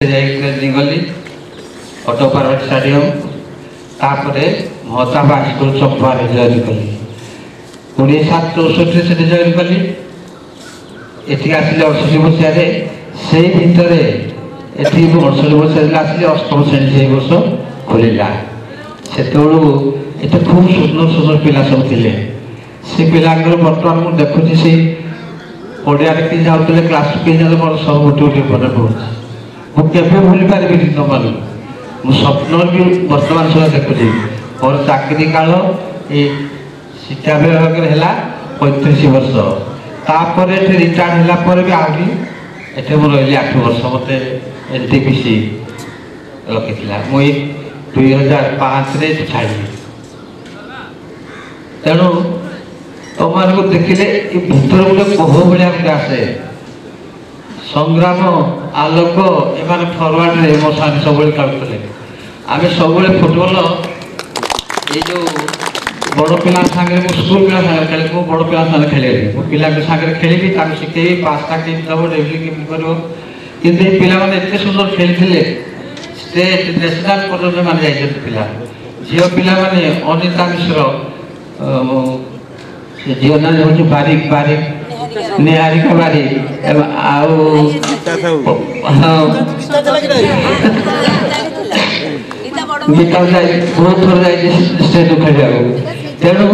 गली auto park stadium तापर Mahtab high school चंपार join कली 1964 से जॉइन कली एटी आसिले 68 मसीह से भितर एटी 68 मसीह आसिले अष्टम श्रेणी से वर्ष खोलिला से एटे खूब सुंदर सुंदर पिला सब थिले से पिलांगर बर्तमान मु देखुची से पड़िया कि जाते क्लास के जाते मोर सब गोटे गोटे मन पड़ुଛି मुझे भूली पारि तुम मुझ स्वप्न भी बर्तमान समय देखुची मोर चाकरी काल ये शिक्षा विभाग है 35 वर्ष तापर रिटायर्ड है भी आहरी एटे मुझे रही 8 वर्ष मत एनटीपीसी रखी मुई 2005 छाड़ी तेणु तुम को देखिले भीतर गोटे कह भाया गोटे आसे संग्राम आलोक एम फरवर्ड रे मो साथी सब खेलुले आम सब फुटबल ये जो बड़ पिला सागे स्कूल पिला सागे खेले बड़ पिला सागे खेल मो पिला सागे खेली शिखेबी 5टा टीम दब डेवली केमी कर कि पिला एत सुंदर खेली स्टेट नेशनल पर्यटन मान जा पिला झील पिला अनिता मिश्र झील ना हूँ बारिक बारिक निहारिका बारिक गीता बहुत थर जाए स्टेज खेलिया तेणु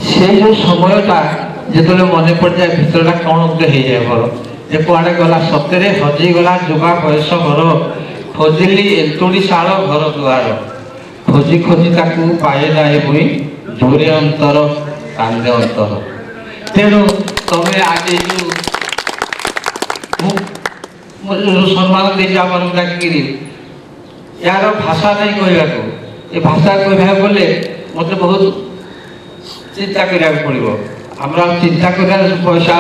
से जो समयटा जो मन पड़ जाए भितरटा कौन गोटे हो जाए भर जे कड़े गला सतरे हजिगला जुगा बयस घर खोजिली एंतुड़ी शाल घर दुआर खोजी खोजी ताकू पाए जाए मुई जोरे अंतर कांदे अंतर तेणु तुम्हें आज जो सम्मान देकर डाकिरी यार भाषा नहीं कहवाक ये भाषा कहवा बोले मत बहुत चिंता करा पड़ो आम चिंता कर पैसा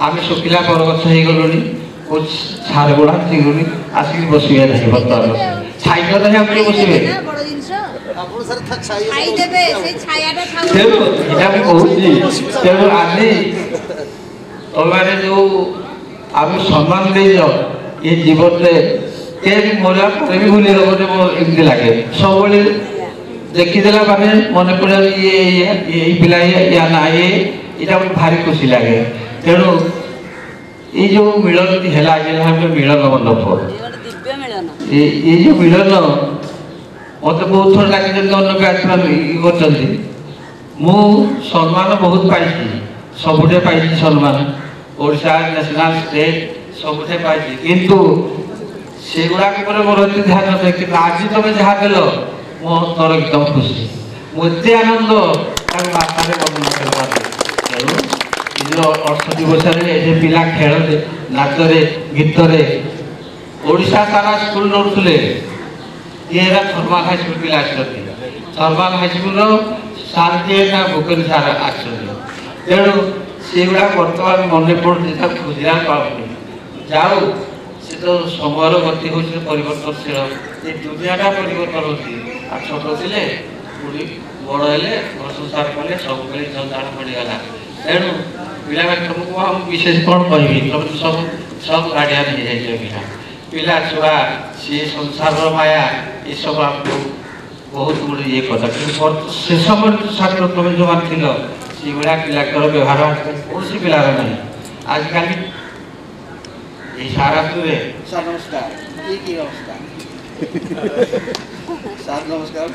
आम शुखिला बरगछ हो गलु सार गुड़ा चिंगुनी आसिक बसवे नहीं बर्तमान छाई नहीं आप बसवे तेणु आज तुम्हारे जो आम सम्मान दे ये जीवन में मरा पर भी भूली एमती लगे सब देखीदेला माने मन पड़ा ये पिला या ना ये भारी खुशी लगे तेणु ये जो मिलन है मिलन मंडप ये जो मिलन मत बहुत थोड़ा डाक अन्य मु सम्मान बहुत पाई सबुठे पाई सम्मान ओडिशा नेशनल स्टेट सबुठे पाई किंतु से गुड़ाक मोर एत ध्यान ना कि आज तुम जहाँ देल मो अंतर एकदम खुशी मुझे आनंद बार्तार वर्णना कर 68 वर्ष पिला खेल नाचरे गीतरे ओडिशा सारा स्कूल नौले ये थर्माल हाईस्कल पिला थर्माल हाईस्कल शांति भूपेन सार तेणु से गुड़ा बर्तमान मन पड़ा खोजा पाऊनी जाऊ से तो समय गति हो परिवर्तनशील ये दुनियाटा परिवर्तन होती छोट थे पूरी बड़ है घर संसार कले सब जंजाल पड़गला तेणु पिला तुमको हम विशेष कौन कहि तुम तो सब गार्डियन हो जाए पिला पिला छुआ सी संसार माया ये सब आपको बहुत गुड़े ये कथा से समय छात्र तुम जो मान थी से भाया पिला व्यवहार कौन सी पिलार नहीं आजकल ये सारा तुरे सर नमस्कार ये की अवस्था सर नमस्कार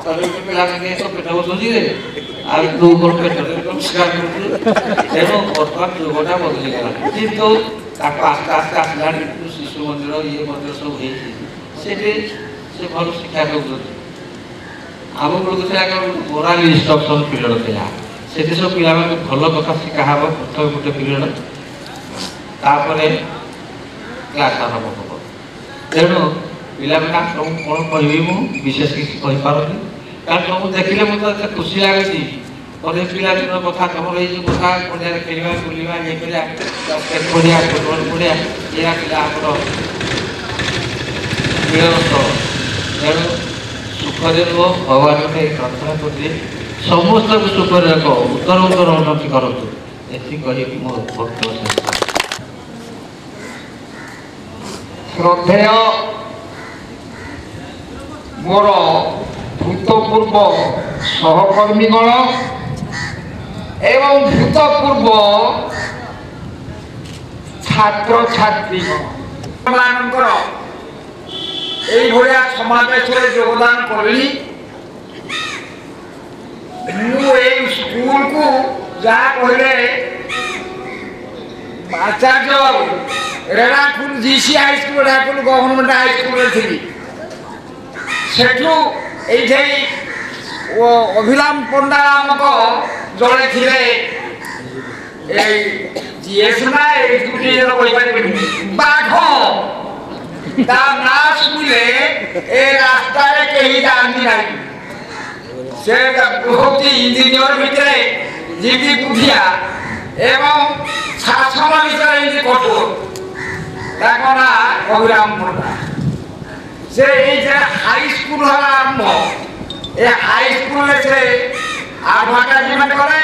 सर पिला के सब पेट बसुजी रे आज दो गोट पेट नमस्कार करते एनो बर्तमान जुगटा बदली गला किंतु ताको आस्ते आस्ते आसला शिशु मंदिर ये मंदिर सब होती से भल शिक्षा दौरान आम बेलू मोराल इंस्ट्रक्शन पीरियड था से सब पिला भल कथा शिखा प्रथम गोटे पीरियड तापर क्लास आरंभ हम तेणु पिला कौन कहि विशेष किसी कहीपारे कारण तुम देखिले मतलब खुशी लगे पिला दिन कथा तुम ये कथा पड़िया खेलवा बुलवा ये पड़िया फुटबल पड़िया ये मिलन तेणु सुखरे रुह भगवान प्रार्थना कर समस्त सुखर एक उत्तर उत्तर उन्नति करूँ ये कही मो वक्तव्य श्रद्धेय मोर भूतपूर्व सहकर्मीगण एवं भूतपूर्व छात्र छात्री समावेश योगदान करी स्कूल को जहाँ कहले आचार्य Renakul GC high school Renakul government high school थी सेठू ये अभिराम पंडा नामक जड़े थे जीएस ना बाघ ना शुणिले ए रास्ता कहीं जानती नहीं से बहुत इंजीनियर भितर जीवी बुधिया एवं शासन भितर कठोर ना अभिराम पंडा से हाई स्कूल आरंभ ए हाई स्कूल से एडवर्टाइजमेंट करे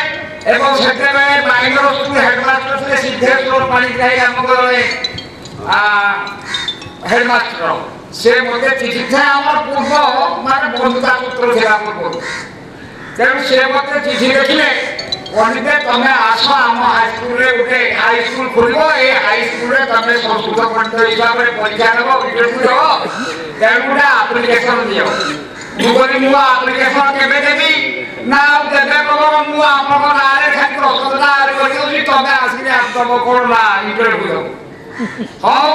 एवं सेतेबे बांगलोर स्कूल हेडमास्टर थे सिद्धेश्वर पाणिग्राही आमक हेडमास्टर से मत चिठी था आम पूर्व मान बंधुता सूत्र था पूर्व तेणु से मत चिठी लिखिले कहते तुम आस आम हाई स्कूल गोटे हाई स्कूल खोल ये हाई स्कूल तुम संस्कृत पंडित हिसाब से परीक्षा देव इंटरव्यू देव तेणु गोटे आप्लिकेसन दियो मुझे आप्लिकेसन केवे देवी ना देवे कब मुझे आप खाली रसगोल्ला तुम आसिक तुम कौन ना इंटरव्यू देव हाँ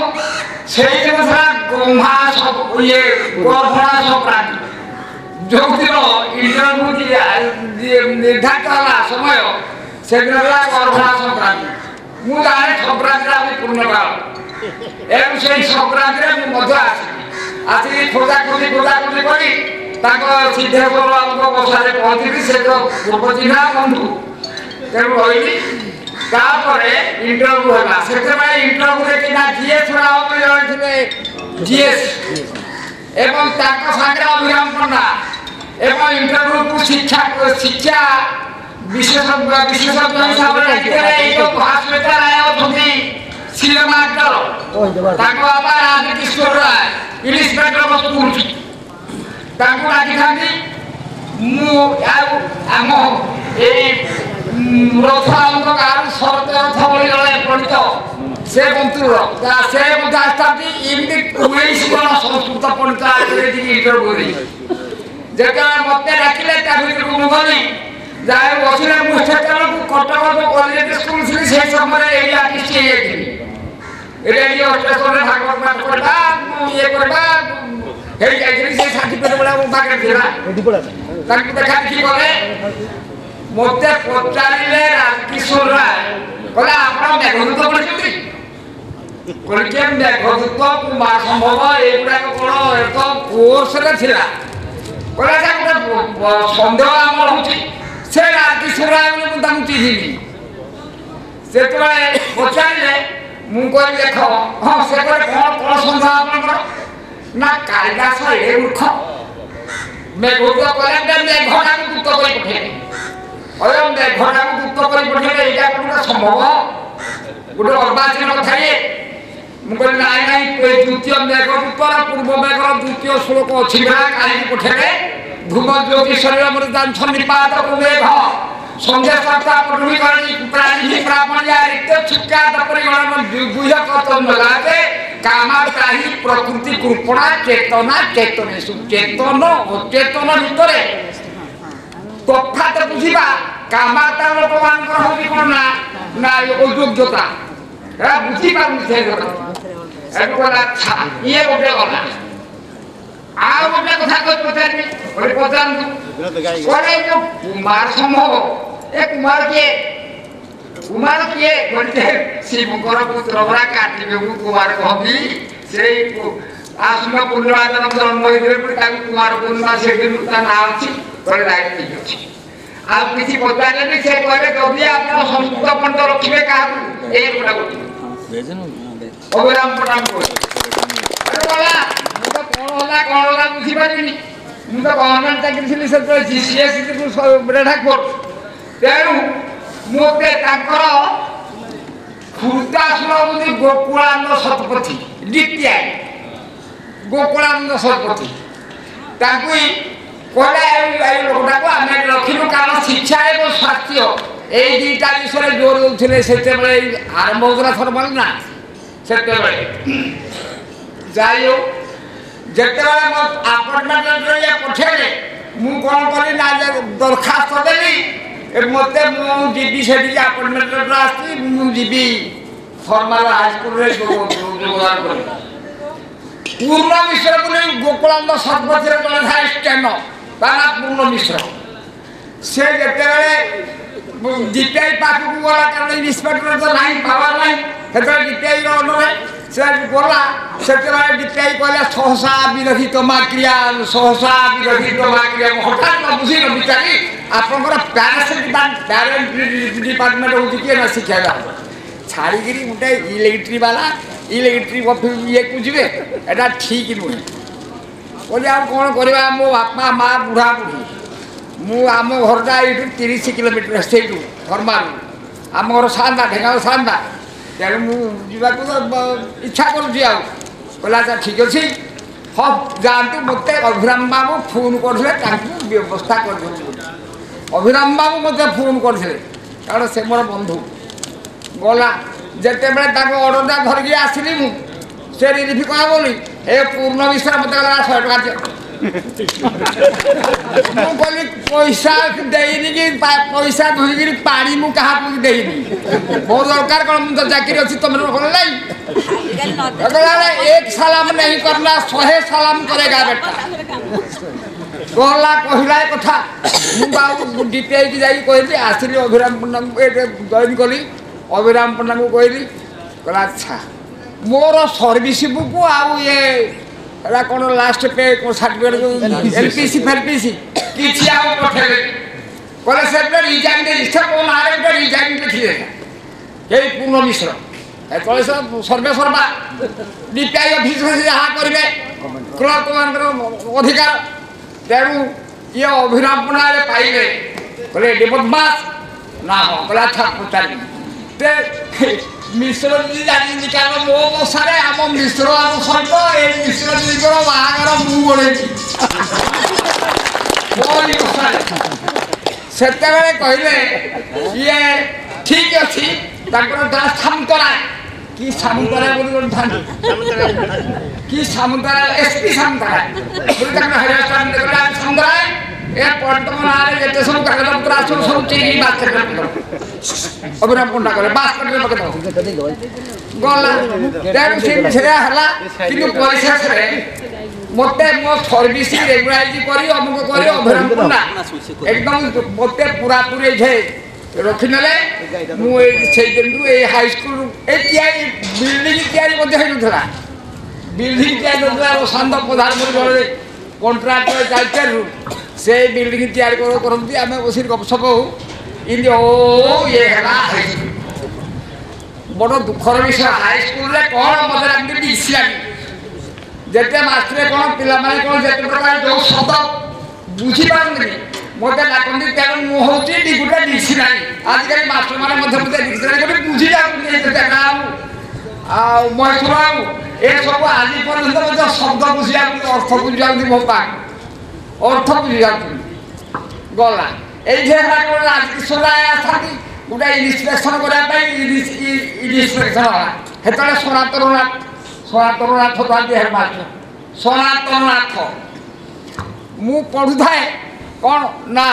से दिन सारा गंभा सब ये गर्भणा संक्रांति जो दिन इंटरव्यू निर्धारित है समय से दिन गर्भणा संक्रांति मुझे संक्रांति पूर्णकाल एवं से संक्रांति आसिक खोजाखोजी करी सिद्धेश्वर बाबू बसारे पहुँची से तो पूर्व चिन्हा बंधु तेणु रही इंटरव्यू है इंटरव्यू जीएस राव जड़े जीएस एवं सागे अभिराम पंडा एवं इंटरव्यू को शिक्षा शिक्षा विशेषज्ञ हिसाब से भास्कर राय अच्छी सिनेमा एक्टर बाबा राजकिशोर राय इंग्लिश मीडियम स्कूल डाकी था आम रथ गाँव शरत रथ भाई जड़े पंडित से बंतुर से आसता एमती 19 जन संस्कृत पंडित इंटरव्यू जब मत डाकिले मुझे गली जहाँ बसले मुझे कटक कलेज स्कूल थी से समय आर्टिस्ट रेडियो स्टेशन में भागवत पाठ करवा ये करवा सार्टिफिकेट गुड़ा मो पाखे देखा देखी गले मत पचारे राजकिशोर राय कहले आप मेघदूत पढ़ी मेघदूत कुमार संभव युवा कौन एक कोर्स कहले गोटे सन्देह आम हो राजकिशोर राय मुझे चिन्हिनी से पचारे मुझे देख हाँ से कौन कौन सन्देह आप ना कालिदास ए मूर्ख मेघदूत कहले मेघटा को दूत कर पठे मेघटा को दूत कर पठे यहाँ गोटे संभव गोटे अर्वाचीन कथा ये मुझे ना ना द्वितीय मेघदूत पूर्व मेघर द्वितीय श्लोक अच्छी कहीं पठेले ध्रुव ज्योति शरीर मृदांश निपात मेघ संध्या सप्ताह पटुवी प्राणी प्रापणिया रिक्त छिक्का परिगणन गुह्य कथन लगाते कामाताही प्रकृति कृपणा चेतना चेतनेशु चेतन अचेतन भितर तफात बुझा कामाता लोकमान हूँ कौन ना ना अयोग्यता बुझी पार ये गोटे गला आउ गोटे कथा पचारि कुमार संभव ए कुमार किए कहते शिवकर पुत्र बड़ा काटिबे कुमार कहती से आसुना पूर्णिमा दिन जन्म होते कुमार पूर्णिमा से दिन ना अच्छी ठीक अच्छे आप किसी पचारे से कहे जदि आप संस्कृत पंडित रखिए क्या अभिराम पंडा कौन बुझीपारि मुझे गवर्नमेंट चाकरी थी से जीसीएस रेढ़ाकोट तेणु मत खुर्दा सुरमुदी गोकुलानंद शतपथी डीपीआई ଗୋକୁଳାନନ୍ଦ ଶତପଥୀ ତାଙ୍କୁ କହିଲେ ଏଇ ଲୋକଟାକୁ ଆମେ ରଖିଲୁ କାରଣ ଶିକ୍ଷା ଏବଂ ସ୍ୱାସ୍ଥ୍ୟ ଏଇ ଦୁଇଟା ବିଷୟରେ ଜୋର ଦେଉଥିଲେ ସେତେବେଳେ ଆରମ୍ଭ ହେଉଥିଲା ଥର୍ମାଲ ନା ସେତେବେଳେ ଯାଇ ହଉ ଯେତେବେଳେ ମୋ ଆପାର୍ଟମେଣ୍ଟରେ ପଠେଇଲେ ମୁଁ କ'ଣ କଲି ନା ଦରଖାସ୍ତ ଦେଲି ମୋତେ ମୁଁ ଯିବି ସେଠିକି ଆପାର୍ଟମେଣ୍ଟରେ ଆସିଛି ମୁଁ ଯିବି ଫର୍ମାଲ ହାଇସ୍କୁଲରେ ଯୋଗଦାନ କଲି ପୂର୍ଣ୍ଣ ମିଶ୍ର ବୋଲି ଗୋକୁଳାନନ୍ଦ ଶତପଥୀରେ ଜଣେ ଥାଏ ଷ୍ଟେନ ତା ନା ପୂର୍ଣ୍ଣ ମିଶ୍ର ସେ ଯେତେବେଳେ DPI ପାଖକୁ ଗଲା କାରଣ ଇନ୍ସପେକ୍ଟର ତ ନାହିଁ ପାୱାର ନାହିଁ ସେତେବେଳେ DPIର ଅଣ୍ଡରରେ ସେ ଗଲା ସେତେବେଳେ DPI କହିଲା ସହସା ବିରୋଧୀ ତମାକ୍ରିୟା ସହସା ବିରୋଧୀ ତମାକ୍ରିୟା ହଠାତ୍ ନ ବୁଝିଲ ବିଚାରି ଆପଣଙ୍କର ପ୍ୟାରେଣ୍ଟ ଡିପାର୍ଟମେଣ୍ଟ ହେଉଛି କିଏ ନା ଶିକ୍ଷା ବିଭାଗ ଛାଡ଼ିକିରି ଗୋଟେ ଇଲେକ୍ଟ୍ରି ବାଲା ଇଲେକ୍ଟ୍ରିକ୍ ଇଏକୁ ଯିବେ ଏଇଟା ଠିକ୍ ନୁହେଁ ବୋଲି ଆଉ କ'ଣ କରିବା ମୋ ବାପା ମା ବୁଢ଼ା ବୁଢ଼ୀ ମୁଁ ଆମ ଘରଟା ଏଇଠୁ 30 କିଲୋମିଟର ସେଇଠୁ ଫର୍ମାଲ ଆମ ଘର ସାନ୍ତା ଢେଙ୍କାନାଳ ସାନ୍ତା ତେଣୁ ମୁଁ ଯିବାକୁ ଇଚ୍ଛା କରୁଛି ଆଉ କହିଲା ଆଚ୍ଛା ଠିକ୍ ଅଛି ହଁ ଯାଆନ୍ତୁ ମୋତେ ଅଭିରାମ ବାବୁ ଫୋନ୍ କରିଥିଲେ ତାଙ୍କୁ ବ୍ୟବସ୍ଥା କରିଦେଉଛି ବୋଲି ଅଭିରାମ ବାବୁ ମୋତେ ଫୋନ୍ କରିଥିଲେ କାରଣ ସେ ମୋର ବନ୍ଧୁ ଗଲା ଯେତେବେଳେ ତାଙ୍କ ଅର୍ଡ଼ରଟା ଧରିକି ଆସିଲି ମୁଁ ସେ ରିଲିଫ୍ କଲା ବୋଲି ଏ ପୂର୍ଣ୍ଣ ବିଷୟରେ ମୋତେ କହିଲା 100 ଟଙ୍କା ଦିଅ ମୁଁ କହିଲି ପଇସା ଦେଇନି କି ପଇସା ଧୋଇକିରି ପାଣି ମୁଁ କାହାକୁ ଦେଇନି ମୋ ଦରକାର କ'ଣ ମୁଁ ତ ଚାକିରି ଅଛି ତମେ ଭଲ ନାହିଁ ଏକ ସାଲାମ ନେଇ କରନା 100 ସାଲାମ କରେଗା ବେଟା ଗଲା କହିଲା ଏ କଥା ମୁଁ ଆଉ DPIକି ଯାଇକି କହିଲି ଆସିଲି ଅଭିରାମ ପଣ୍ଡାଙ୍କୁ ଏଠି ଜଏନ୍ କଲି ଅଭିରାମ ପଣ୍ଡାଙ୍କୁ କହିଲି କହିଲା ଆଚ୍ଛା ମୋର ସର୍ଭିସ୍ ବୁକ୍ ଆଉ ଇଏ ଏଇଟା କ'ଣ ଲାଷ୍ଟ ପେ ସାର୍ଟିଫିକେଟ୍ ଯେଉଁ LPC ଫେଲ୍ପିସି କିଛି ଆଉ ପଠେଇଲେ କହିଲେ ସେଟା ରିଜାଇନ୍ ଦେଇଛି ମୋ ନାଁରେ ଗୋଟେ ରିଜାଇନ୍ ଦେଖିଲେ ଏଇ ପୂର୍ଣ୍ଣ ମିଶ୍ର ଏତେବେଳେ ସର୍ଭେ ସର୍ବା DPI ଅଫିସରେ ଯାହା କରିବେ କ୍ଲର୍କମାନଙ୍କର ଅଧିକାର ତେଣୁ ଇଏ ଅଭିରାମ ପଣ୍ଡାରେ ପାଇଲେ କହିଲେ ଏଠି ବଦମାସ ନା ହଁ କହିଲେ ଆଚ୍ଛା ପଚାରିବି ମିଶ୍ର ଦିଦି ଜାଣିନି କାରଣ ମୋ ବସାରେ ଆମ ମିଶ୍ର ଆମ ସହିତ ଏଇ ମିଶ୍ର ଦିଦିଙ୍କର ବାହାଘର ମୁଁ ଗୋଳେଇଛି ମୋରି ବସାରେ ସେତେବେଳେ କହିଲେ ଇଏ ଠିକ୍ ଅଛି ତାଙ୍କର ଯାହା ସାମନ୍ତରାୟ କି ସାମନ୍ତରାୟ ବୋଲି ଗୋଟେ ଥାନ୍ତି କି ସାମନ୍ତରାୟ SP ସାମନ୍ତରାୟ ବୋଲି ତାଙ୍କର ହାଇରାସ୍ତାନ ସାମନ୍ତରାୟ ଏ ତମ ନାଁରେ ଯେତେ ସବୁ କାଗଜପତ୍ର ଆସିବ ସବୁ ଚିରି ବାସ୍କେଟରେ ପକେଇବ ଅଭିରାମ ପଣ୍ଡା କଲେ ବାସ୍କେଟରେ ପକେଇଦେବ ଗଲା ତେଣୁ ସେଇଆ ହେଲା କିନ୍ତୁ ପରିଶେଷରେ ମୋତେ ମୋ ସର୍ଭିସ୍ ରେଗୁଲାରାଇଜ୍ କରି ଅମୁକ କରି ଅଭିରାମ ପଣ୍ଡା ଏକଦମ ମୋତେ ପୁରାପୁରି ଏଇଠି ରଖିନେଲେ ମୁଁ ସେଇ ଦିନରୁ ଏଇ ହାଇସ୍କୁଲ ଏଇ ତିଆରି ବିଲ୍ଡିଂ ତିଆରି ମଧ୍ୟ ହେଇନଥିଲା ବିଲ୍ଡିଂ ତିଆରି ହେଉଥିଲା ଶାନ୍ତ ପ୍ରଧାନମନ୍ତ୍ରୀ ଜଣେ କଣ୍ଟ୍ରାକ୍ଟର ଦାୟିତ୍ୱରୁ ସେ ବିଲ୍ଡିଂ ତିଆରି କରନ୍ତି ଆମେ ବସିକି ଗପସପ ହଉ ଇନ୍ତି ଓ ଇଏ ହେଲା ହାଇସ୍କୁଲ ବଡ଼ ଦୁଃଖର ବିଷୟ ହାଇସ୍କୁଲରେ କ'ଣ ମୋତେ ଏମିତି ଦିଶିଲାନି ଯେତେ ମାଷ୍ଟରେ କ'ଣ ପିଲାମାନେ କ'ଣ ଯେତେ ପ୍ରକାର ଯେଉଁ ଶବ୍ଦ ବୁଝିପାରନ୍ତି ମୋତେ ଡାକନ୍ତି ତେଣୁ ମୁଁ ହେଉଛି ଗୋଟେ ଦିଶିଲାନି ଆଜିକାଲି ମାଷ୍ଟରମାନେ ମଧ୍ୟ ମୋତେ ଦିଶିଲାନି ଗୋଟେ ବୁଝି ଯାଉଛନ୍ତି ଆଉ ମହେଶ୍ୱର ବାବୁ ଏସବୁ ଆଜି ପର୍ଯ୍ୟନ୍ତ ମଧ୍ୟ ଶବ୍ଦ ବୁଝି ଯାଉଛନ୍ତି ଅର୍ଥ ବୁଝି ଯାଉଛନ୍ତି ମୋ ପାଖ ଅର୍ଥ ବୁଝି ଯାଉଛନ୍ତି ଗଲା এইটি রাজকিশোর রায় আসতে গোটে ইন্সপেকশন করা ইন্সপেকশন হল সেতবে সনাতননাথ থাকি হেডমাস্টর সনাতননাথ মু পড়ুথায়ে কণ না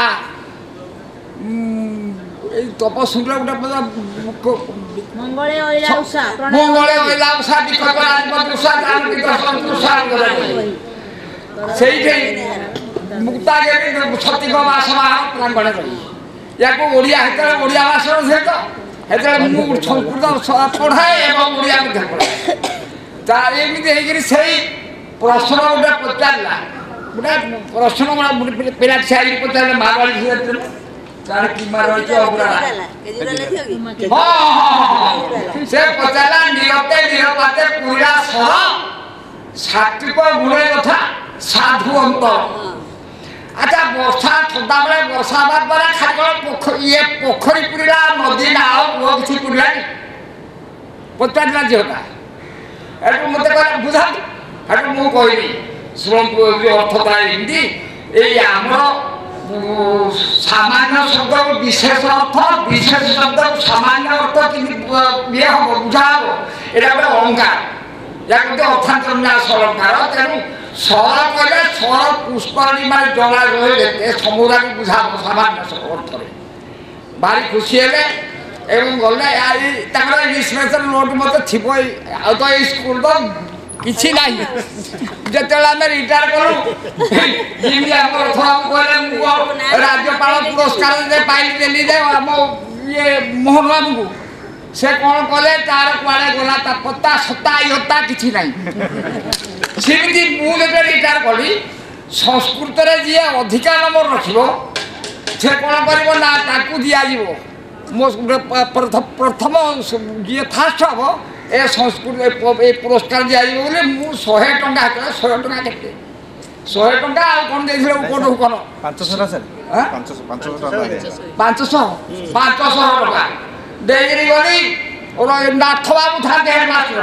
এই তপসূর্য গোটে মঙ্গলে অইলা উষা বিকল্প রাজপথ উষা সেইটি মুক্তাগিরি ছত্তিক বাসমাহ প্রাঙ্গণে রহি ইয়াকে ওড়িয়া সেতবে ওড়িয়া ভাষার সহিত সেতবে মু সংস্কৃত পড়াଏ এবং ওড়িয়া মধ্যে পড়াଏ তা এমিতি হয়েকি সেই প্রশ্ন গোটে পচারা গোটে প্রশ্ন পিলা ঠিয়া হয়ে পচারে মারবাড়ি ঝিও তার কি মার হয়েছে অপুরা সে পচারা নিরতে নিরপাতে পুরা সহ সাত্বিক গুণের কথা সাধু অন্তর আচ্ছা বর্ষা ঠোঁটা বেড়ে বর্ষা হবার পরে খালি ইয়ে পোখরী পুরিলা নদী নাও কুয়ো কিছু পুরিলানি পচারা ঝিওটা এটু মতো বুঝাতে ହେଠୁ ମୁଁ କହିଲି ଶୁଣନ୍ତୁ ଅର୍ଥଟା ଏମିତି ଏଇ ଆମର ସାମାନ୍ୟ ଶବ୍ଦ ବିଶେଷ ଅର୍ଥ ବିଶେଷ ଶବ୍ଦ ସାମାନ୍ୟ ଅର୍ଥ କେମିତି ଇଏ ହବ ବୁଝା ହବ ଏଇଟା ଗୋଟେ ଅଳଙ୍କାର ଏହା ଗୋଟେ ଅର୍ଥାନ୍ତର ନ୍ୟାସ ଅଳଙ୍କାର ତେଣୁ ସର କହିଲେ ସର ପୁଷ୍କରଣୀ ମାନେ ଜଳା ରହିଲେ ସମୁଦାୟ ବୁଝା ହବ ସାମାନ୍ୟ ଅର୍ଥରେ ଭାରି ଖୁସି ହେଲେ ଏବଂ ଗଲେ ତାଙ୍କର ଇଂଲିଶ ମେଥର ନୋଟ୍ ମଧ୍ୟ ଥିବ ଆଉ ତ ଏଇ ସ୍କୁଲ ତ କିଛି ନାହିଁ ଯେତେବେଳେ ଆମେ ରିଟାୟାର କଲୁ ଯେମିତି ଆମର କହିଲେ ମୁଁ ରାଜ୍ୟପାଳ ପୁରସ୍କାର ପାଇଲି ଦେଲି ଯେ ଆମ ଇଏ ମୋହନ ବାବୁଙ୍କୁ ସେ କ'ଣ କଲେ ତାର କୁଆଡ଼େ ଗଲା ତା ପତା ସତା ଇହତା କିଛି ନାହିଁ ସେମିତି ମୁଁ ଯେତେବେଳେ ରିଟାୟାର କଲି ସଂସ୍କୃତରେ ଯିଏ ଅଧିକା ନମ୍ବର ରଖିବ ସେ କ'ଣ କରିବ ନା ତାକୁ ଦିଆଯିବ ମୋ ପ୍ରଥମ ଯିଏ ଫାଷ୍ଟ ହବ ଏ ସଂସ୍କୃତ ଏ ପୁରସ୍କାର ଦିଆଯିବ ବୋଲି ମୁଁ 100 ଟଙ୍କା 100 ଟଙ୍କା କେତେ 100 ଟଙ୍କା ଆଉ କ'ଣ ଦେଇଥିଲେ କୋଉଠୁ କ'ଣ 500 ଟଙ୍କା ଦେଇକିରି ଗଲି ନାଥ ବାବୁ ଥାନ୍ତି ହେଡ଼ମାଷ୍ଟର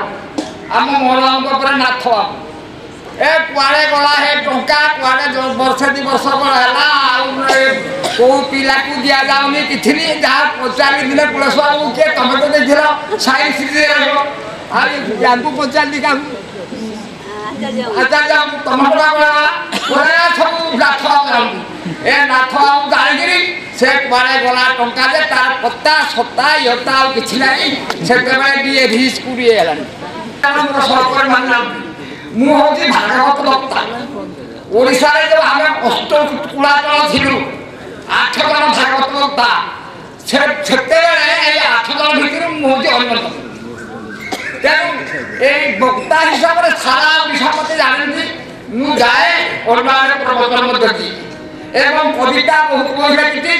ଆମ ମହିଳାଙ୍କ ଉପରେ ନାଥ ବାବୁ ଏ କୁଆଡ଼େ ଗଲା ହେ ଟଙ୍କା କୁଆଡ଼େ ବର୍ଷେ 2 ବର୍ଷ ହେଲା ଆଉ କେଉଁ ପିଲାକୁ ଦିଆଯାଉନି କିଛି ଯାହା ପଚାରି ଦିନେ ପୁଲିସ ବାବୁ କିଏ ତମେ ତ ଦେଇଥିଲ ସାଇନ୍ସ ରହିବ ଆଉ ୟାଙ୍କୁ ପଚାରିଲି କାହାକୁ ଆଚାର୍ଯ୍ୟ ତମ ଟଙ୍କା ସବୁ ନାଥ ବାବୁ ଯାଆନ୍ତି ଏ ନାଥ ବାବୁ ଜାଣିକିରି ସେ କୁଆଡ଼େ ଗଲା ଟଙ୍କା ଯେ ତାର ପତା ସତା ଇୟତା ଆଉ କିଛି ନାହିଁ ସେତେବେଳେ ଟିକେ ରିସ୍କ ହେଲାଣି ସରକାର ମାନନ୍ତି ମୁଁ ହେଉଛି ଭାଗବତ ବକ୍ତା ଓଡ଼ିଶାରେ ଯେଉଁ ଆମେ ଅଷ୍ଟକୁଳାଚଳ ଥିଲୁ 8 ଜଣ ଭାଗବତ ବକ୍ତା ସେତେବେଳେ ଏଇ 8 ଜଣ ଭିତରୁ ମୁଁ ହେଉଛି ଅନ୍ୟତମ ତେଣୁ ଏଇ ବକ୍ତା ହିସାବରେ ସାରା ଓଡ଼ିଶା ମତେ ଜାଣନ୍ତି ମୁଁ ଯାଏ ଅର୍ଣ୍ଣାରେ ପ୍ରବଚନ ମଧ୍ୟ ଦିଏ ଏବଂ କବିତା ବହୁତ ବହି ଲେଖିଛି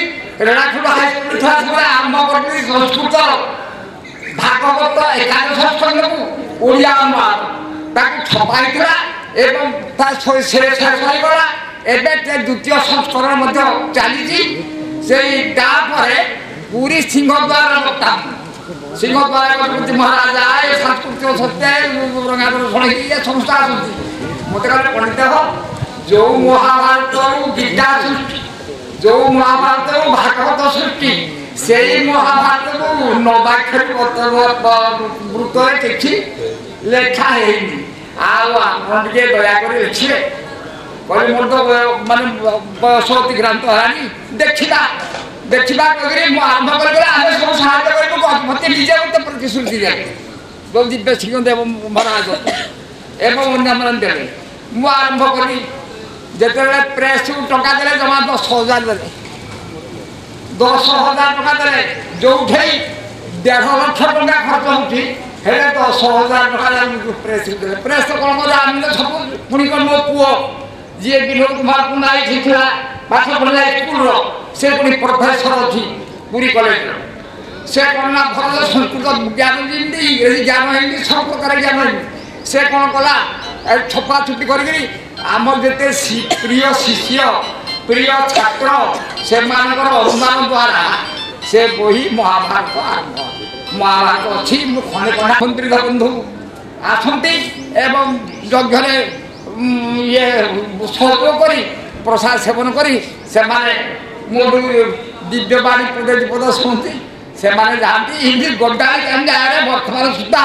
ରେଣାଖୁଟ ହାଇସ୍କୁଲ ଥିଲା ଆରମ୍ଭ କରିଥିଲି ସଂସ୍କୃତ ଭାଗବତ ଏକାଦଶ ସ୍କନ୍ଧକୁ ଓଡ଼ିଆ ଅନୁବାଦ ତାକୁ ଛପା ହେଇଥିଲା ଏବଂ ତା ଶେଷ ହୋଇଗଲା ଏବେ ଦ୍ୱିତୀୟ ସଂସ୍କରଣ ମଧ୍ୟ ଚାଲିଛି ସେଇ ତାପରେ ପୁରୀ ସିଂହଦ୍ୱାର ବକ୍ତା ସିଂହଦ୍ୱାର ଗଜପତି ମହାରାଜା ଏ ସାଂସ୍କୃତିକ ସତ୍ୟ ରଙ୍ଗାଧର ଶୁଣିକି ଏ ସଂସ୍ଥା ଆସୁଛି ମୋତେ କହିଲେ ପଣ୍ଡିତ ଯେଉଁ ମହାଭାରତରୁ ଗୀତା ସୃଷ୍ଟି ଯେଉଁ ମହାଭାରତରୁ ଭାଗବତ ସୃଷ୍ଟି ସେଇ ମହାଭାରତକୁ ନବାକ୍ଷରୀ ବୃତ୍ତରେ କିଛି ଲେଖା ହେଇନି ଆଉ ଆପଣ ଟିକେ ଦୟାକରି ଲେଖିବେ କହିଲେ ମୋର ତ ମାନେ ବୟସ ଅତିକ୍ରାନ୍ତ ହେଲାଣି ଦେଖିବା କହିକିରି ମୁଁ ଆରମ୍ଭ କରିଦେଲେ ଆମେ ସବୁ ସାହାଯ୍ୟ କରିବୁ ମୋତେ ନିଜେ ମୋତେ ପ୍ରତିଶ୍ରୁତି ଦେବେ ଦିବ୍ୟ ସିଂହ ଦେବ ମହାରାଜ ଏବଂ ଅନ୍ୟମାନେ ଦେବେ ମୁଁ ଆରମ୍ଭ କଲି ଯେତେବେଳେ ପ୍ରେସ୍କୁ ଟଙ୍କା ଦେଲେ ଜମା 10,000 ଦେଲେ 10,000 ଟଙ୍କା ଦେଲେ ଯେଉଁଠି 1.5 ଲକ୍ଷ ଟଙ୍କା ଖର୍ଚ୍ଚ ହେଉଛି ହେଲେ 10,000 ଟଙ୍କା ପ୍ରେସ୍କୁ ଦେଲେ ପ୍ରେସ୍ କ'ଣ କଲେ ଆମେ ସବୁ ପୁଣି କ'ଣ ମୋ ପୁଅ ଯିଏ ବିନୋଦ କୁମାର କୁଣ୍ଡା ଏଇଠି ଥିଲା ପାଠ ପଢ଼ିଲା ସ୍କୁଲର ସେ ପୁଣି ପ୍ରଫେସର ଅଛି ପୁରୀ କଲେଜର ସେ କ'ଣ ନା ଭଲ ସଂସ୍କୃତ ଜ୍ଞାନ ଯେମିତି ଇଂରେଜୀ ଜ୍ଞାନ ଏମିତି ସବୁ ପ୍ରକାର ଜ୍ଞାନ ଏମିତି ସେ କ'ଣ କଲା ଛପା ଛୁଟି କରିକିରି ଆମର ଯେତେ ପ୍ରିୟ ଶିଷ୍ୟ ପ୍ରିୟ ଛାତ୍ର ସେମାନଙ୍କର ଅନୁଦାନ ଦ୍ୱାରା ସେ ବହି ମହାଭାରତ ଆରମ୍ଭ ମହାଭାରତ ଅଛି ମୁଁ ଖଣ୍ଡେ ଖଣ୍ଡା ମନ୍ତ୍ରୀ ବନ୍ଧୁ ଆସନ୍ତି ଏବଂ ଯଜ୍ଞରେ ଇଏ ସହଯୋଗ କରି ପ୍ରସାଦ ସେବନ କରି ସେମାନେ ମୋଠୁ ଦିବ୍ୟବାଣୀ ପଦ ଶୁଣନ୍ତି ସେମାନେ ଯାଆନ୍ତି ଏମିତି ଗଡ଼ାଳି ଜାଗାରେ ବର୍ତ୍ତମାନ ସୁଦ୍ଧା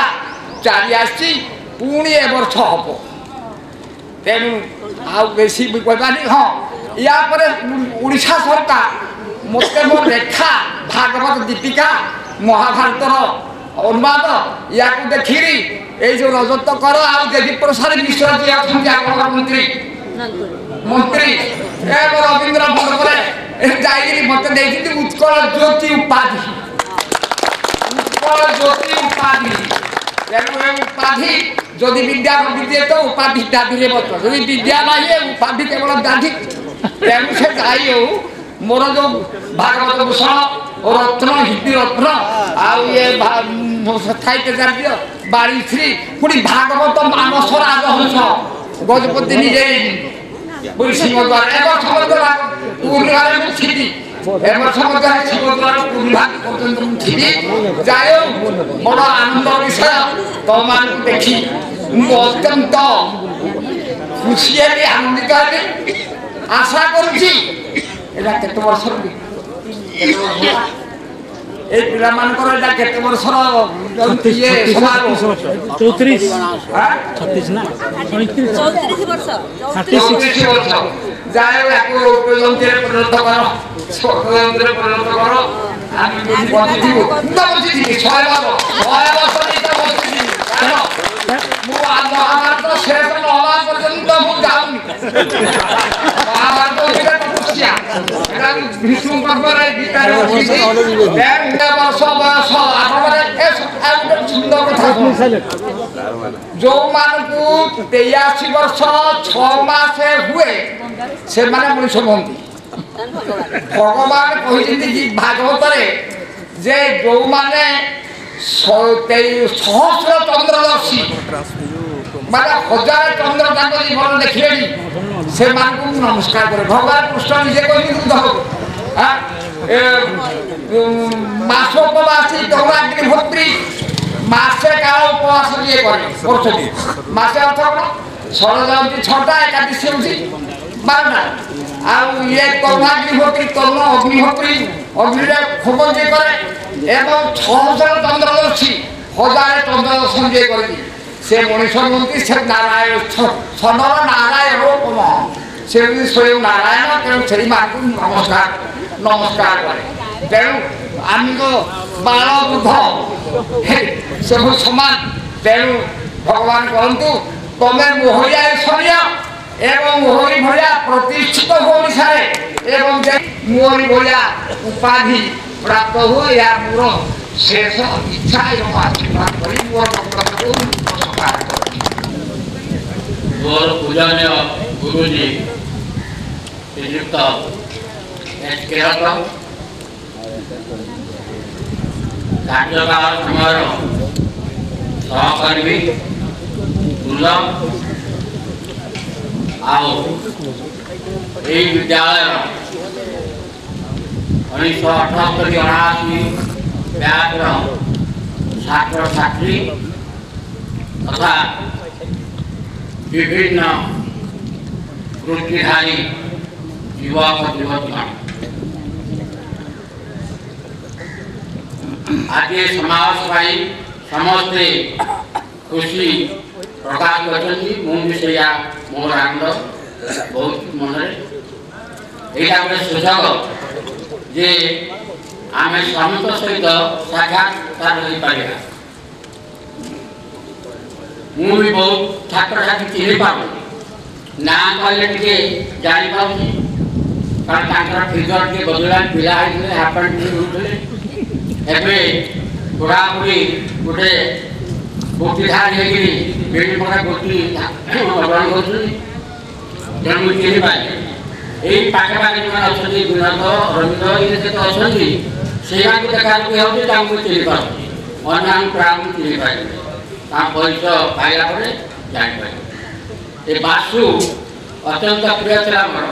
ଚାଲି ଆସିଛି ପୁଣି ଏ ବର୍ଷ ହବ ତେଣୁ ଆଉ ବେଶୀ କହିବାନି ହଁ ୟା ପରେ ଓଡ଼ିଶା ସରକାର ମୋତେ ମୋ ଲେଖା ଭାଗବତ ଦୀପିକା ମହାଭାରତର ଅନୁବାଦ ୟାକୁ ଦେଖିକିରି ଏଇ ଯେଉଁ ରଜତ କର ଆଉ ଦେବୀ ପ୍ରସାଦ ମିଶ୍ର ଯିଏ ଅଛନ୍ତି ଆପଣଙ୍କର ମନ୍ତ୍ରୀ ଏବଂ ରବୀନ୍ଦ୍ର ଭଣ୍ଡରେ ଯାଇକିରି ମୋତେ ଦେଇଛନ୍ତି ଉତ୍କଳ ଜ୍ୟୋତି ଉପାଧି ତେଣୁ ଏ ଉପାଧି ଯଦି ବିଦ୍ୟା ବିଦ୍ୟା ତ ଉପାଧି ଦାଧିରେ ବସ ଯଦି ବିଦ୍ୟା ନାହିଁ ଉପାଧି କେବଳ ଦାଧି ତେଣୁ ସେ ଯାଇ ହଉ ମୋର ଯେଉଁ ଭାଗବତ ଭୂଷଣ ରତ୍ନ ହିନ୍ଦୀ ରତ୍ନ ଆଉ ଇଏ ସାହିତ୍ୟାଚାର୍ଯ୍ୟ ବାଣୀଶ୍ରୀ ପୁଣି ଭାଗବତ ମାନସ ରାଜହଂସ ଗଜପତି ନିଜେ ପୁରୀ ସିଂହଦ୍ୱାର ଏ ବର୍ଷ ପୂର୍ଣ୍ଣିମାରେ ମୁଁ ଥିଲି ଏ ବର୍ଷ ମଧ୍ୟ ସିଂହଦ୍ୱାର ପୂର୍ଣ୍ଣିମା ପର୍ଯ୍ୟନ୍ତ ମୁଁ ଥିଲି ଯାଇ ହଉ ବଡ଼ ଆନନ୍ଦ ବିଷୟ ତମମାନଙ୍କୁ ଦେଖି ମୁଁ ଅତ୍ୟନ୍ତ ଖୁସି ହେଲି ଆନନ୍ଦିତ ହେଲି ଆଶା କରୁଛି ଏଇଟା କେତେ ବର୍ଷର এই ପିଲାମାନଙ୍କର ଏଇଟା କେତେ ବର୍ଷର ଇଏ ସମାରୋହ 34 36 ନା 34 ବର୍ଷ ଯାଏ ୟାକୁ ଯନ୍ତ୍ରରେ ପରିଣତ କର ଯନ୍ତ୍ରରେ ପରିଣତ କର ଆମେ ବଞ୍ଚିଥିବୁ ବଞ୍ଚିଥିବି 100 ବର୍ଷ ବଞ୍ଚିଥିବି ମୁଁ ମହାଭାରତ ଶେଷ ନହେବା ପର୍ଯ୍ୟନ୍ତ ମୁଁ ଯାଉନି ମହାଭାରତ ଭୀଷ୍ମଙ୍କ ପରେ ଗୀତାରେ ଅଛି 100 ବର୍ଷ ବୟସ ଆପଣମାନେ ଗୋଟେ ସୁନ୍ଦର କଥା ଯୋଉମାନଙ୍କୁ 83 ବର୍ଷ 6 ମାସ ହୁଏ ସେମାନେ ମଣିଷ ହୁଅନ୍ତି ଭଗବାନ କହିଛନ୍ତି କି ଭାଗବତରେ ଯେ ଯୋଉମାନେ ସହସ୍ର ଚନ୍ଦ୍ରଦର୍ଶୀ ମାନେ 1000 ଚନ୍ଦ୍ର ତାଙ୍କ ଜୀବନ ଦେଖିଲେଣି ସେମାନଙ୍କୁ ନମସ୍କାର କରେ ଭଗବାନ କୃଷ୍ଣ ନିଜେ କହିଛନ୍ତି ମାସ ଉପବାସୀ ଅଗ୍ନିହୋତ୍ରୀ ମାସେ କାଳ ଉପବାସ ଯିଏ କରେ କରୁଛନ୍ତି ମାସେ ଅର୍ଥ କ'ଣ ଷୋଳ ଯାଉଛି 6ଟା ଏକାଦଶୀ ହେଉଛି 12ଟା ଆଉ ଇଏ ତରୁଣାଗ୍ନିହୋତ୍ରୀ ତରୁଣ ଅଗ୍ନିହୋତ୍ରୀ ଅଗ୍ନିରେ ହୋମ ଯିଏ କରେ ଏବଂ 600 ଚନ୍ଦ୍ରଦର୍ଶୀ 1000 ଚନ୍ଦ୍ରଦର୍ଶନ ଯିଏ କରିଛି ସେ ମଣିଷ ନୁହନ୍ତି ସେ ନାରାୟଣ ସନର ନାରାୟଣ ଉପମ ସେ ସ୍ୱୟଂ ନାରାୟଣ ତେଣୁ ସେଇମାନଙ୍କୁ ନମସ୍କାର କରେ ତେଣୁ ଆମେ ତ ବାଳ ବୃଦ୍ଧ ସବୁ ସମାନ ତେଣୁ ଭଗବାନ କହନ୍ତୁ ତମେ ମୋହରିଆ ଈଶ୍ୱରୀୟ ଏବଂ ମୋହରି ଭଳିଆ ପ୍ରତିଷ୍ଠିତ ଓଡ଼ିଶାରେ ଏବଂ ମୋହରି ଭଳିଆ ଉପାଧି ପ୍ରାପ୍ତ ହୁଏ ଏହା ମୋର ଶେଷ ଇଚ୍ଛା ଏବଂ ଆଶୀର୍ବାଦ କରି ମୋର ବକ୍ତବ୍ୟକୁ ମୋର ପୂଜନୀୟ ଗୁରୁଜୀ ଶ୍ରୀଯୁକ୍ତ ଏଚ.କେ. ରଥ କାର୍ଯ୍ୟକାଳ ସମୟର ସହକର୍ମୀ ବୃନ୍ଦ ଆଉ ଏହି ବିଦ୍ୟାଳୟର 1978-79 ବ୍ୟାଚ୍ର ଛାତ୍ରଛାତ୍ରୀ ତଥା विभिन्न वृत्तिधारी युवक युवतीगण आज समावेश पाई समस्ते खुशी प्रकाश करछन्ती मुझे से मोर आनंद बहुत मन यहाँ गोटे सुजोग जे आम समस्त सहित साक्षात्कार हो पारा ମୁଁ ବି ବହୁତ ଛାତ୍ରଛାତ୍ରୀ ଚିହ୍ନି ପାରୁନି ନାଁ କହିଲେ ଟିକେ ଜାଣିପାରୁନି କାରଣ ତାଙ୍କର ଫିଗର ଟିକେ ବଦଳିଲାଣି ପିଲା ହେଇଥିଲେ ହାଫ୍ ପ୍ୟାଣ୍ଟ ପିନ୍ଧୁଥିଲେ ଏବେ ପୁରାପୁରି ଗୋଟେ ଗୋଟିଧାର ହେଇକିରି ବିଭିନ୍ନ ପ୍ରକାର ଗୋଟି ଗ୍ରହଣ କରୁଛନ୍ତି ତେଣୁ ମୁଁ ଚିହ୍ନି ପାରିଲି ଏଇ ପାଖାପାଖି ଯେଉଁମାନେ ଅଛନ୍ତି ବିନୋଦ ରବୀନ୍ଦ୍ର ଇଏ ଯେତେ ଅଛନ୍ତି ସେଇମାନଙ୍କୁ ଦେଖାଦେଖି ହେଉଛି ତାଙ୍କୁ ଚିହ୍ନି ପାରୁନି ଅନ୍ୟମାନଙ୍କୁ ପ୍ରାୟ ମୁଁ ଚିହ୍ନି ପାରିଲି परिचय पाइला जापर ये बासु अत्यंत प्रिय था मोर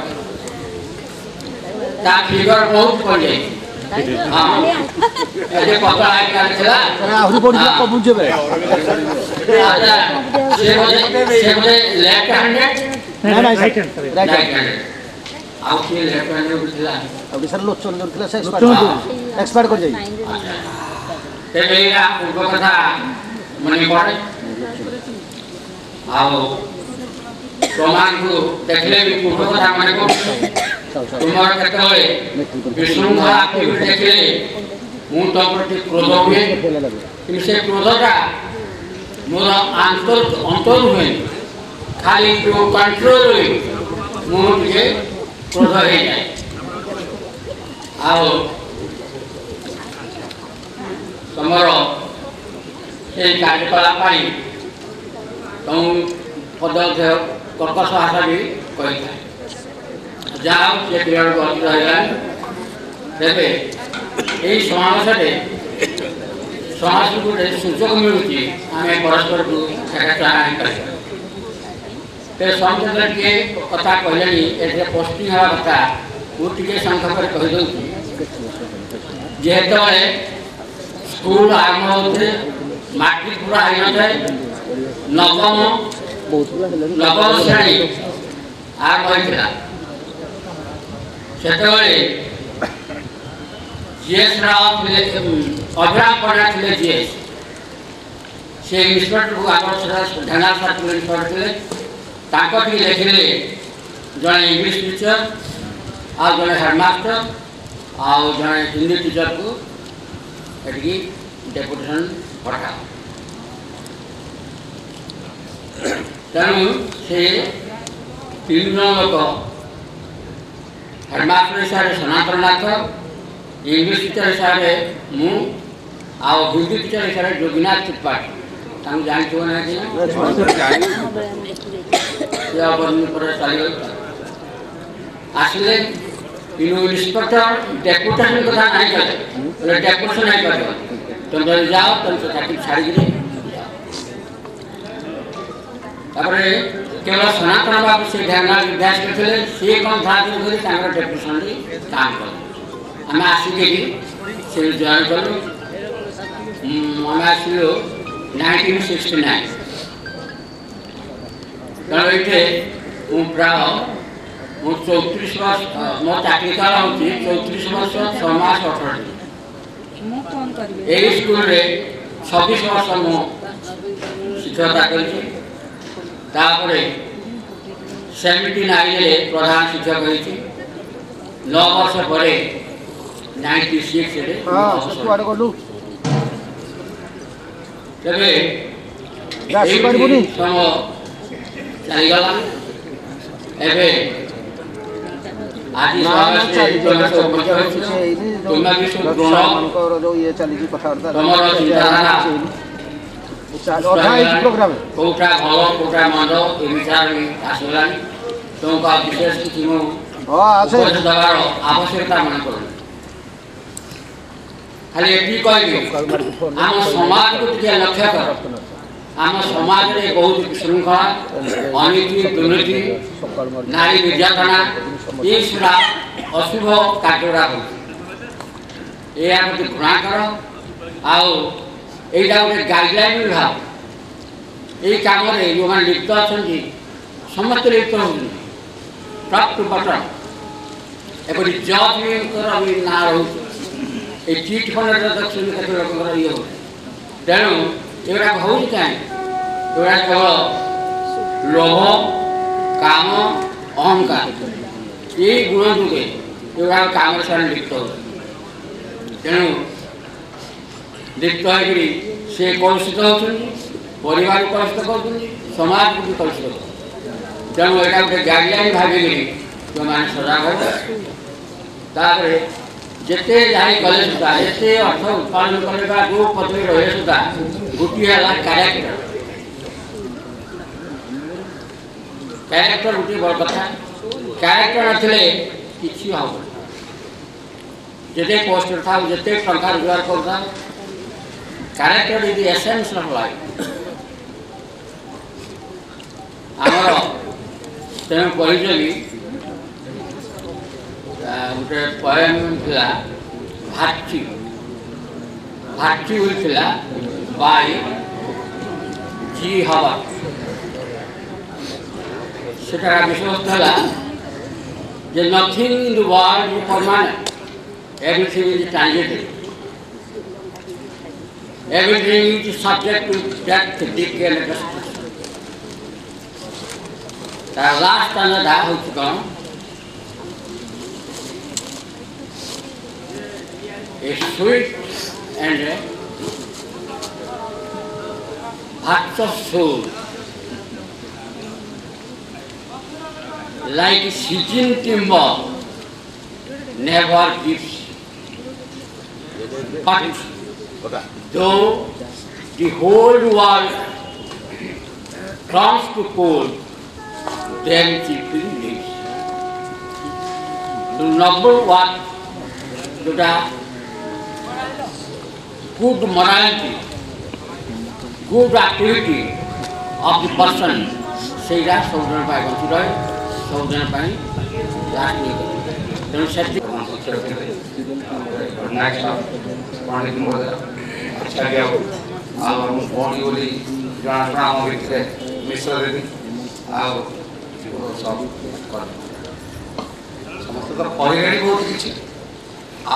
फिगर बहुत पड़ जाए पतला लेफ्ट हैंडेड पूर्व कथा मन पड़े प्रमाण को देखले भी पूर्व कथा मन को तुम विशृंखला देखले मुझ तुम प्रति क्रोध हुए कि से क्रोधटा मोर अंतर हुए खाली कंट्रोल हुए मुझे क्रोध हो जाए तुमर ये कार्यकलाप तुम पदक्षेप कर्कश भाषा भी कही था जहाँ से पीरियड गति रहा तेरे यही समावेश समाज को गोटे सुजोग मिलूँ आम परस्पर को समझे टे कथा कहले ये पोस्टिंग हवा कथा मुझे संख्या कहीदे जेहतु स्कूल आरंभ होते मैट्रिक पूरा हो न नवम श्रेणी आरंभ होता से जीएस राव अभिराम पड़ा थे जीएस से इन्स्पेक्टर को आगे ढेंगा सार इन्स्पेक्टर थे लिखिले जड़े इंग्लीश टीचर आ जड़े हेडमास्टर आ जड़े हिंदी टीचर को डेपुटेशन पठा तेणु से 3 जन लोक हेडमास्टर हिसाब से सनातन नाथ इंग्लीश टीचर हिसाब से मु आ हिंदी टीचर हिसाब से जोगीनाथ त्रिपाठी जानते ना चली आसले इन्स्पेक्टर डेपुटेशन कथा नहीं कले डेपुटेशन नहीं कर तुम जब जाओ तुम चाकरी छाड़ी केवल सनातन बाबू से ध्यान अभ्यास करते सी कौन था डेपुटेशन काम कले आम आसिक से जॉइन कलु आम आसलु 1969 तेणु ये प्राय 34 वर्ष मो चाकरी काल हूँ 34 वर्ष 6 मास 18 दिन यही स्कूल रे 26 वर्ष मु शिक्षकता कर 79 प्रधान शिक्षक होती 9 वर्ष पर 96 तेरे चलीगला आज कौटा भल कौटा मंद ये विचार आसगला तुमको विशेष किसी देवार आवश्यकता मन कर खाली ये कहबी आम समाज को लक्ष्य कर आम समाज में बहुत विशृंखला अनीति दुर्नीति नारी निर्यातना ये सुधा अशुभ कार्यरा या प्रति घृणा कर आईटा गोटे गाइडलाइन भाव यही कम जो मैंने लिप्त अच्छा समस्त लिप्त हो टप टू बटन एपरी जज भी ना रोचे चिट फंड दक्षिण केत लोक ये हो तेणु एगुड़ा हो कहीं एगुड़ा केवल लोभ काम अहंकार ये गुण जुगे एगुड़ा काम से लिप्त हो तेणु लिप्त हो से कलुषित होती परिवार कलुषित कर समाज को भी कलुषित कर तेणु यहाँ गोटे गाइडलाइन भाविक जो मैंने सजाग हो जिते जाए कले सुधा जिते अर्थ उत्पादन कले जो पदवी रहे सुधा गोटे है क्यारेक्टर गोटे बड़ कथा क्यारेक्टर नथिले किछि हम जिते पोस्ट था जिते टंका रोजगार करता character is the essence of life आमर तेणु कही गोटे पोएम था भाटी भाटी होता बाय जी हवा से विषय है nothing in the world is permanent everything is transitory everything is subject to death decay and destruction लास्ट दा हो कौन a sweet and a heart of soul, like seasoned timber, never gives. But though the whole world turns to cold, then cheaply lives. The noble what good morality, good activity of the person, say that Southern by consider Southern by last week. Then set the next one. ଜଣାଶୁଣା ଆମ ଭିତରେ ମିଶ୍ର ଦେବୀ ଆଉ ସବୁ ସମସ୍ତେ ତ କହିଲେଣି ବହୁତ କିଛି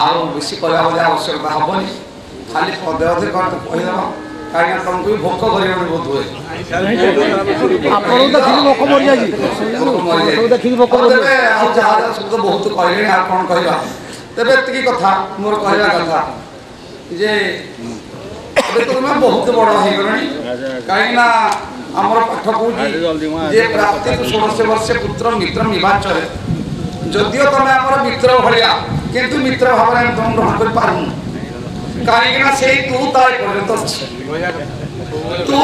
ଆଉ ବେଶୀ କହିବା ବୋଧେ ଆବଶ୍ୟକତା ହେବନି ଖାଲି ପଦେ ଅଧେ କ'ଣ କହିଦେବ କାହିଁକିନା ତୁମକୁ ବି ଭୋକ କରିବନି ବହୁତ ହୁଏ ତେବେ ଆଉ ଯାହା ଯାହା ସବୁ ତ ବହୁତ କହିଲେଣି ଆଉ କ'ଣ କହିବା ତେବେ ଏତିକି କଥା ମୋର କହିବା କଥା ଯେ ଏବେ ତ ତୁମେ ବହୁତ ବଡ଼ ହେଇଗଲଣି କାହିଁକିନା ଆମର ପାଠ କହୁଛି ଯେ ପ୍ରାପ୍ତିକୁ 16 ବର୍ଷେ ପୁତ୍ର ମିତ୍ର ନିବାଚରେ ଯଦିଓ ତମେ ଆମର ମିତ୍ର ଭଳିଆ କିନ୍ତୁ ମିତ୍ର ଭାବରେ ଆମେ ତୁମକୁ ଗ୍ରହଣ କରିପାରୁନୁ କାହିଁକିନା ସେଇ ତୁ ତାର ପର୍ଯ୍ୟନ୍ତ ଅଛି ତୁ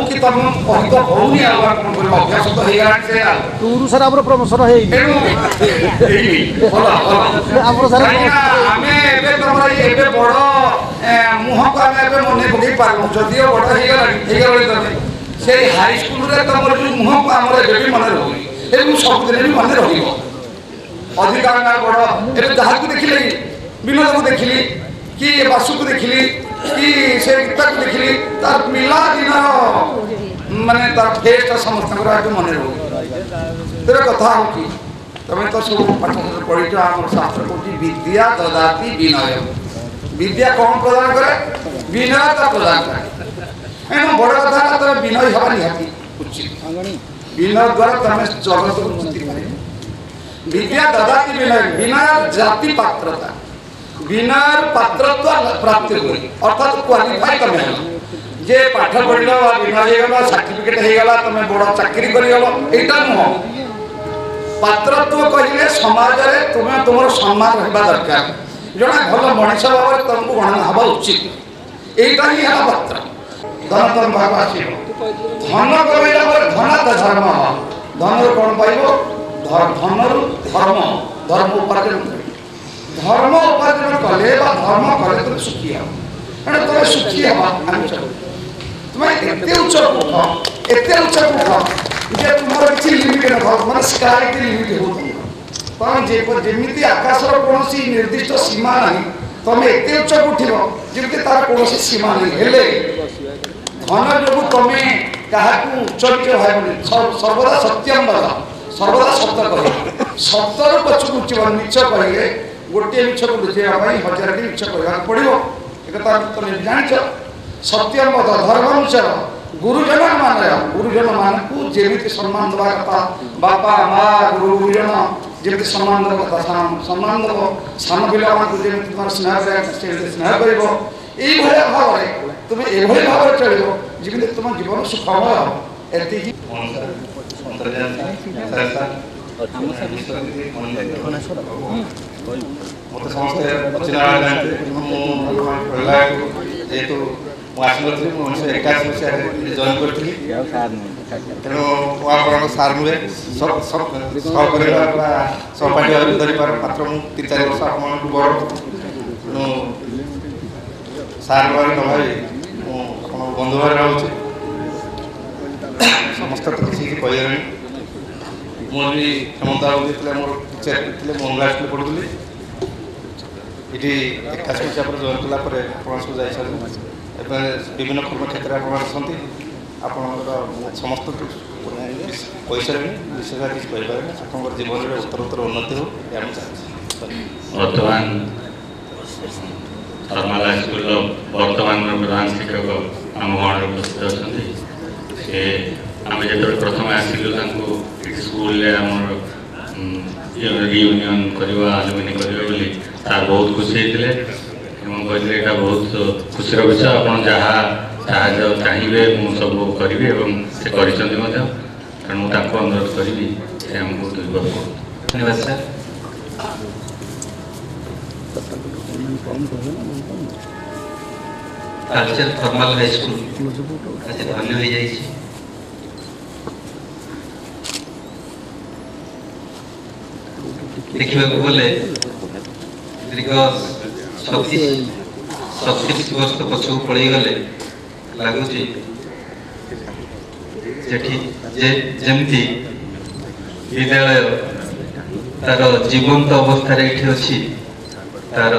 କି ତମ କହିତ ହଉନି ଆଉ କ'ଣ କରିବ ଅଭ୍ୟାସ ତ ହେଇଗଲାଣି ସେ ତୁରୁ ସାର୍ ଆମର ପ୍ରମୋଶନ ହେଇନି କାହିଁକିନା ଆମେ ଏବେ ତମର ଏବେ ବଡ଼ ମୁହଁକୁ ଆମେ ଏବେ ମନେ ପକେଇ ପାରୁନୁ ଯଦିଓ ବଡ଼ ହେଇଗଲାଣି ତମେ ସେଇ ହାଇସ୍କୁଲରେ ତମର ଯେଉଁ ମୁହଁକୁ ଆମର ଏବେ ବି ମନେ ରହୁନି ଏବଂ ସବୁଦିନ ବି ମନେ ରହିବ ଅଧିକାର ବଡ଼ ଏବେ ଯାହାକୁ ଦେଖିଲି ବିନୋଦକୁ ଦେଖିଲି କି ବାସୁକୁ ଦେଖିଲି କି ସେ ଗୀତାକୁ ଦେଖିଲି ତାର ପିଲା ଦିନର ମାନେ ତାର ଫେସ୍ଟା ସମସ୍ତଙ୍କର ଏବେ ମନେ ରହୁଛି ତେବେ କଥା ହେଉଛି ତମେ ତ ସବୁ ପାଠ ପଢ଼ିଛ ଆମର ଶାସ୍ତ୍ର କହୁଛି ବିଦ୍ୟା ଦଦାତି ବିନୟ ବିଦ୍ୟା କ'ଣ ପ୍ରଦାନ କରେ ବିନୟତା ପ୍ରଦାନ କରେ ଏଣୁ ବଡ଼ କଥା ହେଲା ତମେ ବିନୟ ହେବା ନିହାତି ଉଚିତ ବିନୟ ଦ୍ୱାରା ତମେ ଜଗତକୁ ଜିତି ପାରିବ विद्या ददाति विनय विनय जाति पात्रता विनय पात्रत्व प्राप्त हुई अर्थात क्वालिफाई तमें जे पाठ पढ़ल विनय हो सर्टिफिकेट हो गला तुम बड़ चाकरी करगल यहाँ नुह पात्रत्व कहले समाज में तुम्हें तुम सम्मान रहा दरकार जड़े भल मनीष भाव में तुमको गणना हवा उचित यहाँ ही है पात्र धन तुम भाग आस धन कहला धनात धर्म धन कौन पाइब धनर धर्म धर्म उपार्जन धर्म उपार्जन कले धर्म कले तुम सुखी हो तुम सुखी हवा तुम एत उच्च उठ जे तुम किसी लिमिट न मैं स्काई की लिमिट हो तुम जमी आकाशर कौन निर्दिष्ट सीमा ना तुम एत उच्च उठब जमी तार कौन सीमा नहीं धन जो तुम क्या उच्च नीच भाई सर्वदा सत्यम बद सर्वदा सत्य कह सत्तर पछक उठब मिछ कहले गोटे मिछ को बुझाई 1000 मिछ कह पड़ो एक तुम जान सत्यम बद धर्मनुचर गुरुजन मान को जमी सम्मान देवा कथा बापा माँ गुरुजन जमी सम्मान देवा कथा सम्मान देव सान पिला जमी तुम स्नेह स्नेह कर भाव में तुम ये भाव में चल जमी तुम जीवन सुखमय हो एति मत समस्ते जेहेतु मुझे 1981 मसीह जॉइन करी तेणु सार नुहे सहपाठी भाव धरिपार मात्र मुझे 3-4 वर्ष आप बड़ तेणु सार भाव न भाई बंधु भाव रोचे समस्त तो किसी कहे मोर भी हेमंत बाबू मोर टीचर थे मंगला स्कूल पढ़ुली ये 81 मसीहा पर जॉइन कलापर आप सब जा विभिन्न कर्म क्षेत्र आप समस्त पैसा विशेष किसी कहीपर आप जीवन में उत्तरोत्तर उन्नति हो बर्तमान शर्माला स्कूल बर्तमान प्रधान शिक्षक आम गाँव उपस्थित अच्छा से आम जो प्रथम आसिलु स्कूल रियूनियन करवा आलुमिनी करें तार बहुत खुशी होते कहते यहाँ बहुत खुशी विषय आप जहाँ चाहिए मुझे सब करी से तेणु अनुरोध करी आमको धन्यवाद sir culture formal high school आज धन्य हो जाए देखा गले दीर्घ 37 वर्ष पछक पड़े गले लगुच जमती विद्यालय तार जीवंत अवस्था अच्छी तार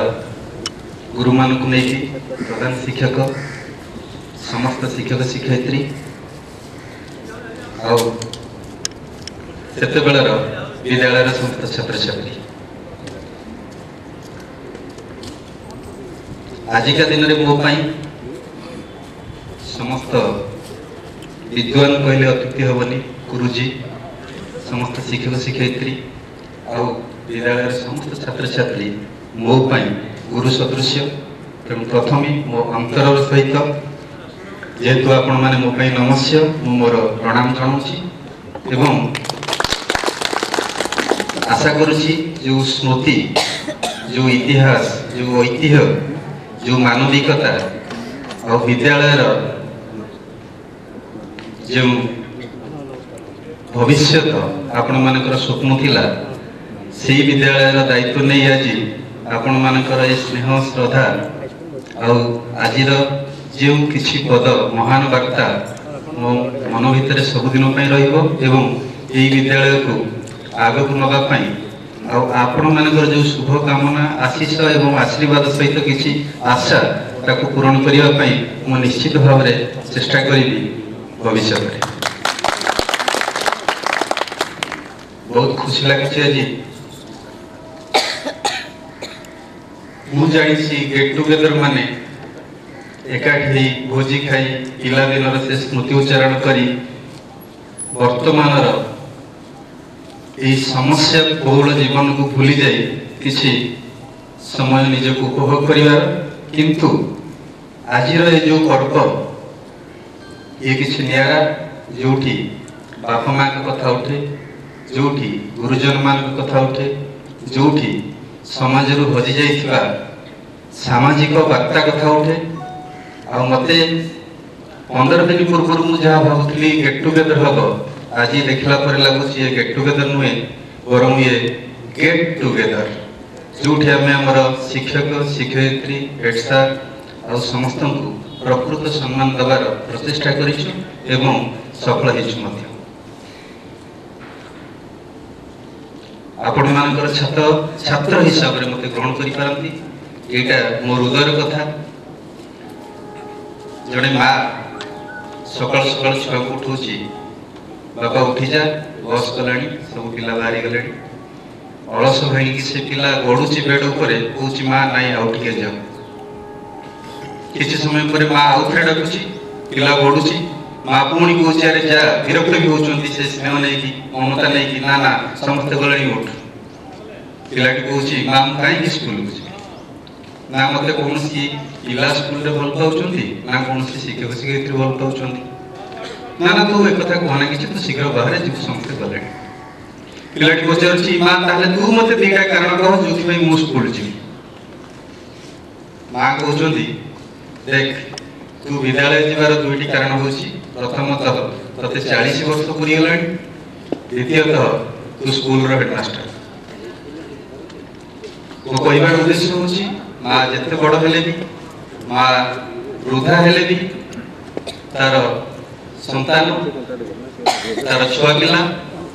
गुरु मान को लेकिन प्रधान शिक्षक समस्त शिक्षक शिक्षयित्री सेतेबेलर विद्यालय समस्त छात्र छात्री आजिका दिन में मो समस्त विद्वान कहले अत्युक्ति हेनी गुरुजी समस्त शिक्षक शिक्षयित्री और विद्यालय समस्त छात्र छात्री मो गुरु सदृश्य तेणु प्रथम मो अंतर सहित जेहेतु आपण मैंने मो नमस्य मोर प्रणाम जनाऊँगी एवं आशा करुँची जो स्मृति जो इतिहास जो ऐतिह्य जो मानविकता और विद्यालय जो भविष्य आपण मानकर स्वप्न थिला से विद्यालय दायित्व नहीं आज आपण मानकर स्नेह श्रद्धा और आज जो किसी पद महान वार्ता मो मन भितर सबुदिन एवं यही विद्यालय को आग को नापी आपण मानकर जो शुभ कामना आशीष एवं आशीर्वाद सहित किसी आशा ताको पूरण करने मु निश्चित भाव में चेष्टा करी भविष्य में बहुत खुशी लगे आज मु जानी गेट टुगेदर माने एकाठी भोजी खाई पिला दिन से स्मृति उच्चारण करी वर्तमान यही समस्या बहुल जीवन को भूली जाए किसी समय निजक उपभोग करिवार किंतु आजिर जो पर्व ये किसी नियारा जोठी बापा माँ का कथा उठे जोठी गुरुजन मान कथा उठे जोठी समाज रु हजि जाइथिबा सामाजिक वार्ता कथा उठे आ मते 15 दिन पूर्व मु जहाँ भावुली गेट टुगेदर हम आज देखला पर लगुच ये गेट टुगेदर नुहे बर ये गेट टुगेदर जो आमर शिक्षक शिक्षयित्री हेड सार आ समस्त को प्रकृत सम्मान देवार प्रचेषा करिछु एवं सफल हेछु मध्य आपण मानकर छात्र हिसाब रे मते ग्रहण करि पारंती एटा मोर हृदयर कथा जड़े माँ सकाल सकाल छुआ को उठाऊँगी बापा उठी जा बस गलानी सब पिला बाहरी गले अलस भाई से पिला गड़ुची बेड उपर कौच माँ नाई आउ टे जाओ किसी समय पर माँ आउ थे डाकुची पिला गड़ुची माँ पुणी कौच अरे जा विरक्त भी होती से स्नेह नहीं कि ममता नहीं कि ना ना समस्ते गले उठ पिलाटी कौच माँ कहीं स्कूल ना मत कौन पिला स्कूल रे भल पाउछन ना कौन शिक्षक शिक्षयित्री भल पाउछन ना ना तू एक कथा कहना कि तू शीघ्र बाहर जीव समस्ते गले पिलाटी पचारछि माँ ताले तू मते दीटा कारण कह जोथि भाई मु स्कूल जी माँ कहउछंती देख तू विद्यालय जीवार दुईटी कारण होछि प्रथमतः तते 40 वर्ष पूरी गलानी द्वितीयतः तू स्कूल रो हेडमास्टर को कहबार उद्देश्य होछि माँ जिते बड़ हेले भी माँ वृद्धा हेले भी तार संतान तार छुआ पिला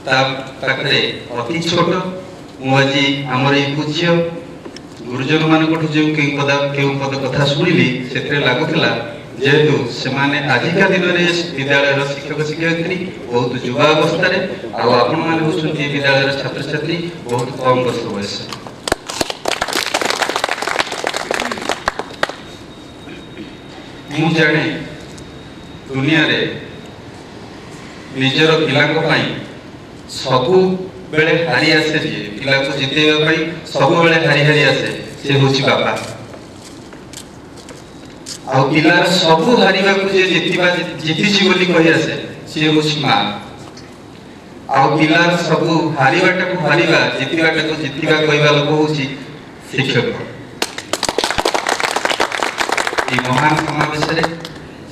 पाखे अति छोट मुझे आमर ये पूज्य गुरुजन मान जो क्यों पद कथा शुणिली से लगुला जेहेतु से आजिका दिन में विद्यालय शिक्षक शिक्षयित्री बहुत युवा अवस्था आपण मैंने होती विद्यालय छात्र छात्री बहुत कम वर्ष बयस मु जाने दुनिया रे निजर पिला सबु बेले हारी आसे पिला को जितेबा सब बेले हारी हारी आसे से होची बापा आ पिलार सबु हारिबा को जे जीतीची बोली कहि आसे से होची माँ आ पिलार सबु हारिबाटा को हारिबा जितिबाटा को जितिबा कहबा लोक होची शिक्षक ये महान समावेश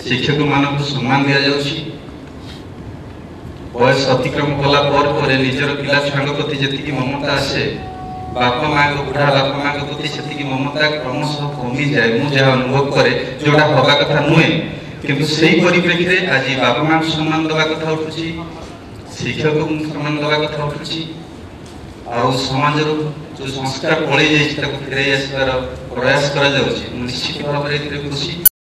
शिक्षक मानक सम्मान दि जाउछि बयस अतिक्रम कला पर निजर पिला छुआ प्रति जी ममता आसे बापा माँ को बुढ़ा बापा माँ प्रति से ममता क्रमशः कमी जाए मुझे जहाँ अनुभव करे जोड़ा हवा कथा नुहे किंतु से परिप्रेक्षी में आज बापा माँ को सम्मान देवा कथा उठुची शिक्षक को सम्मान देवा कथा उठुची आ समाज जो संस्कार पलि जाइए फेर आसबार प्रयास कर निश्चित भाव में खुशी